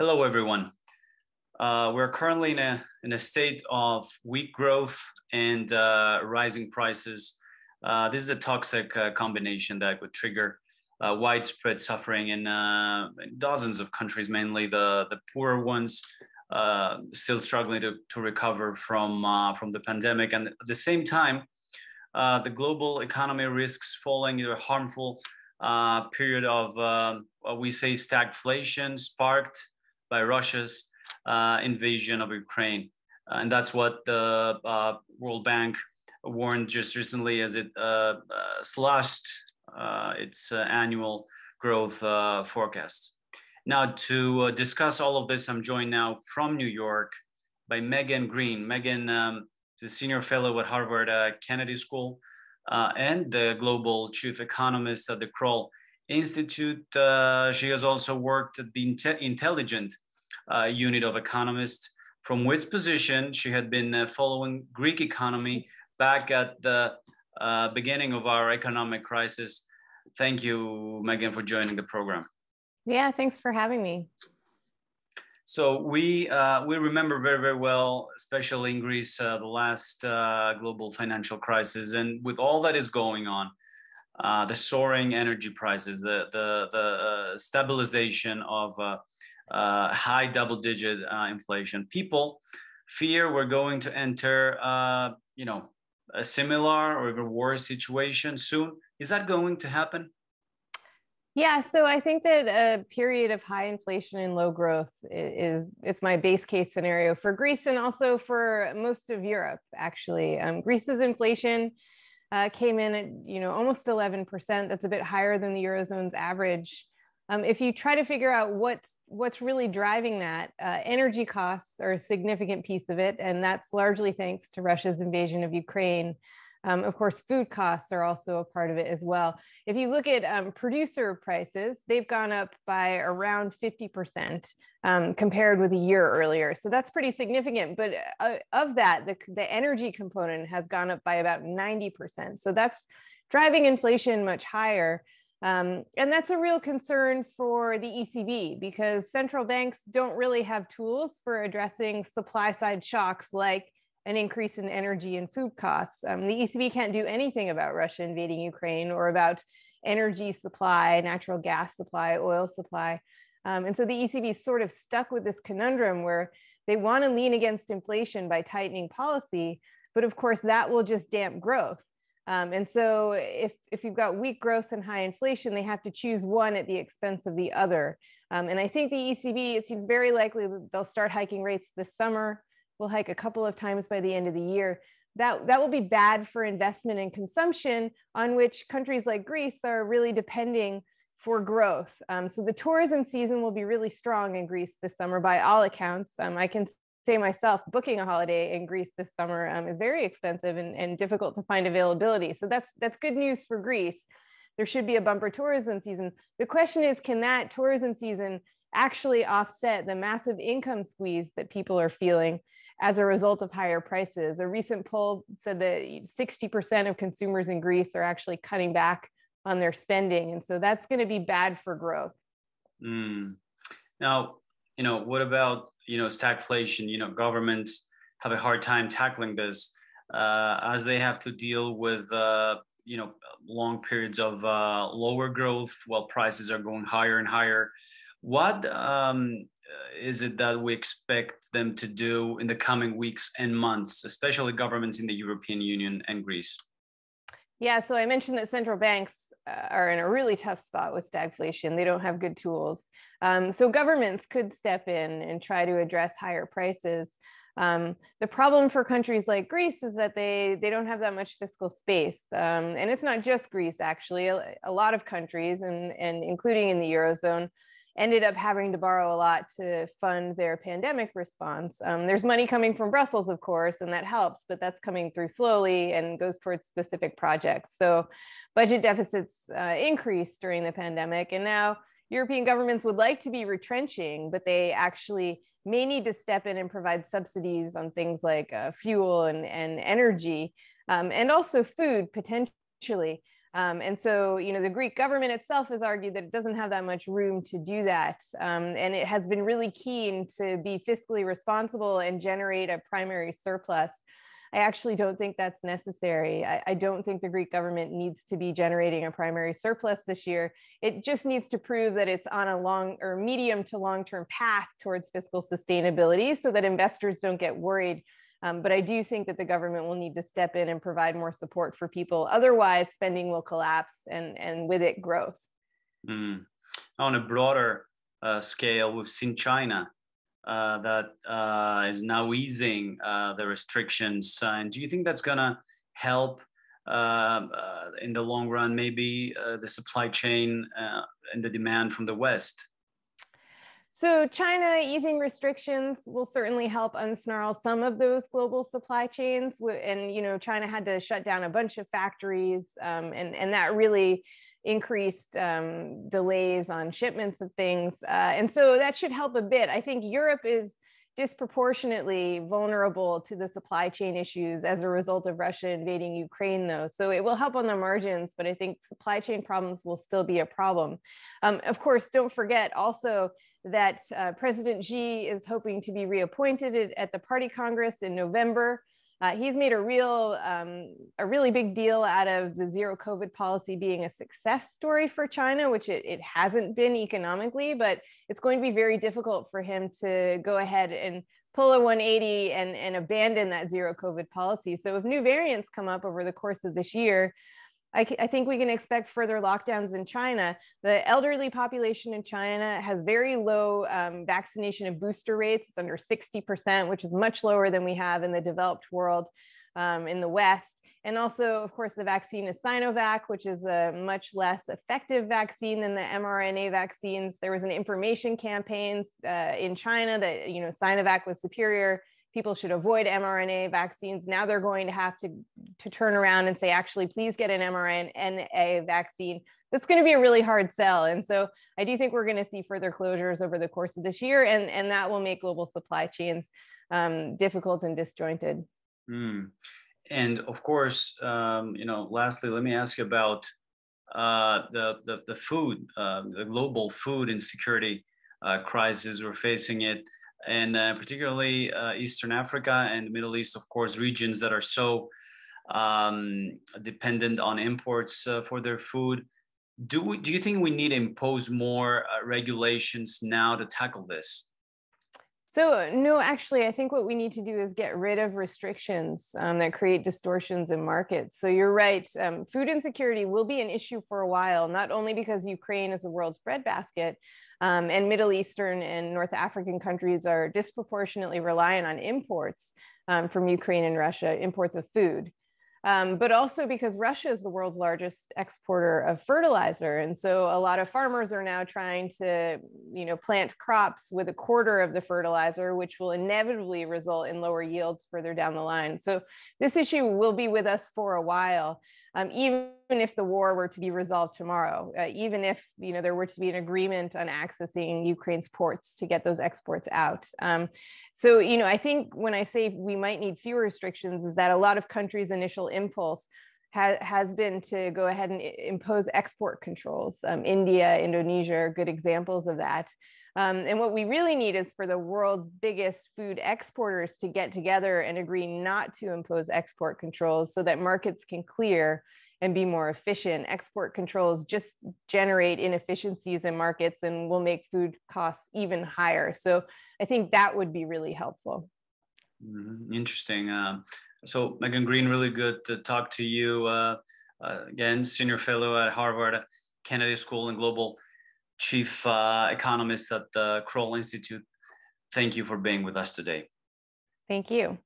Hello, everyone. We're currently in a state of weak growth and rising prices. This is a toxic combination that would trigger widespread suffering in dozens of countries, mainly the poorer ones, still struggling to recover from the pandemic. And at the same time, the global economy risks falling into a harmful period of what we say stagflation, sparked by Russia's invasion of Ukraine. And that's what the World Bank warned just recently as it slashed its annual growth forecast. Now, to discuss all of this, I'm joined now from New York by Megan Greene. Megan is a senior fellow at Harvard Kennedy School and the global chief economist at the Kroll Institute. She has also worked at the intelligent unit of economists, from which position she had been following Greek economy back at the beginning of our economic crisis. Thank you, Megan, for joining the program. Yeah, thanks for having me. So we remember very, very well, especially in Greece, the last global financial crisis, and with all that is going on, the soaring energy prices, the stabilization of high double-digit inflation. People fear we're going to enter, a similar or even worse situation soon. Is that going to happen? Yeah, so I think that a period of high inflation and low growth it's my base case scenario for Greece and also for most of Europe, actually. Greece's inflation came in at almost 11%. That's a bit higher than the Eurozone's average. If you try to figure out what's really driving that, energy costs are a significant piece of it, and that's largely thanks to Russia's invasion of Ukraine. Of course, food costs are also a part of it as well. If you look at producer prices, they've gone up by around 50% compared with a year earlier. So that's pretty significant. But of that, the energy component has gone up by about 90%. So that's driving inflation much higher. And that's a real concern for the ECB because central banks don't really have tools for addressing supply side shocks like an increase in energy and food costs. The ECB can't do anything about Russia invading Ukraine or about energy supply, natural gas supply, oil supply. And so the ECB is sort of stuck with this conundrum where they want to lean against inflation by tightening policy, but of course that will just damp growth. And so if you've got weak growth and high inflation, they have to choose one at the expense of the other. And I think the ECB, it seems very likely that they'll start hiking rates this summer. We'll hike a couple of times by the end of the year. That will be bad for investment and consumption, on which countries like Greece are really depending for growth. So the tourism season will be really strong in Greece this summer by all accounts. I can say myself, booking a holiday in Greece this summer is very expensive and difficult to find availability. So that's good news for Greece. There should be a bumper tourism season. The question is, can that tourism season actually offset the massive income squeeze that people are feeling as a result of higher prices? A recent poll said that 60% of consumers in Greece are actually cutting back on their spending. And so that's going to be bad for growth. Now, what about, stagflation? Governments have a hard time tackling this as they have to deal with, long periods of lower growth while prices are going higher and higher. What is it that we expect them to do in the coming weeks and months, especially governments in the European Union and Greece? Yeah, so I mentioned that central banks are in a really tough spot with stagflation. They don't have good tools. So governments could step in and try to address higher prices. The problem for countries like Greece is that they don't have that much fiscal space. And it's not just Greece, actually. A lot of countries, and including in the Eurozone, ended up having to borrow a lot to fund their pandemic response. There's money coming from Brussels, of course, and that helps, but that's coming through slowly and goes towards specific projects. So budget deficits increased during the pandemic, and now European governments would like to be retrenching, but they actually may need to step in and provide subsidies on things like fuel and energy, and also food, potentially. And so, the Greek government itself has argued that it doesn't have that much room to do that. And it has been really keen to be fiscally responsible and generate a primary surplus. I actually don't think that's necessary. I don't think the Greek government needs to be generating a primary surplus this year. It just needs to prove that it's on a long or medium to long-term path towards fiscal sustainability so that investors don't get worried. But I do think that the government will need to step in and provide more support for people. Otherwise, spending will collapse and with it, growth. On a broader scale, we've seen China that is now easing the restrictions. And do you think that's going to help in the long run, maybe the supply chain and the demand from the West? So China easing restrictions will certainly help unsnarl some of those global supply chains. And, China had to shut down a bunch of factories, and that really increased delays on shipments of things. And so that should help a bit. I think Europe is disproportionately vulnerable to the supply chain issues as a result of Russia invading Ukraine, though. So it will help on the margins, but I think supply chain problems will still be a problem. Of course, don't forget also that President Xi is hoping to be reappointed at the Party Congress in November. He's made a really big deal out of the zero COVID policy being a success story for China, which it hasn't been economically, but it's going to be very difficult for him to go ahead and pull a 180 and abandon that zero COVID policy. So if new variants come up over the course of this year, I think we can expect further lockdowns in China. The elderly population in China has very low vaccination and booster rates. It's under 60%, which is much lower than we have in the developed world in the West. And also, of course, the vaccine is Sinovac, which is a much less effective vaccine than the mRNA vaccines. There was an information campaign in China that Sinovac was superior. People should avoid mRNA vaccines. Now they're going to have to turn around and say, actually, please get an mRNA vaccine. That's going to be a really hard sell. And so I do think we're going to see further closures over the course of this year, and that will make global supply chains difficult and disjointed. And of course, lastly, let me ask you about the food, the global food insecurity crisis. We're facing it. And particularly Eastern Africa and the Middle East, of course, regions that are so dependent on imports for their food. Do you think we need to impose more regulations now to tackle this? So no, actually, I think what we need to do is get rid of restrictions that create distortions in markets. So you're right, food insecurity will be an issue for a while, not only because Ukraine is the world's breadbasket, and Middle Eastern and North African countries are disproportionately reliant on imports from Ukraine and Russia, imports of food. But also because Russia is the world's largest exporter of fertilizer. And so a lot of farmers are now trying to, plant crops with a quarter of the fertilizer, which will inevitably result in lower yields further down the line. So this issue will be with us for a while, even if the war were to be resolved tomorrow, even if, there were to be an agreement on accessing Ukraine's ports to get those exports out. So, I think when I say we might need fewer restrictions is that a lot of countries' initial impulse has been to go ahead and impose export controls. India, Indonesia are good examples of that. And what we really need is for the world's biggest food exporters to get together and agree not to impose export controls so that markets can clear and be more efficient. Export controls just generate inefficiencies in markets and will make food costs even higher. So I think that would be really helpful. Interesting. So Megan Greene, really good to talk to you. Again, senior fellow at Harvard Kennedy School and global chief economist at the Kroll Institute. Thank you for being with us today. Thank you.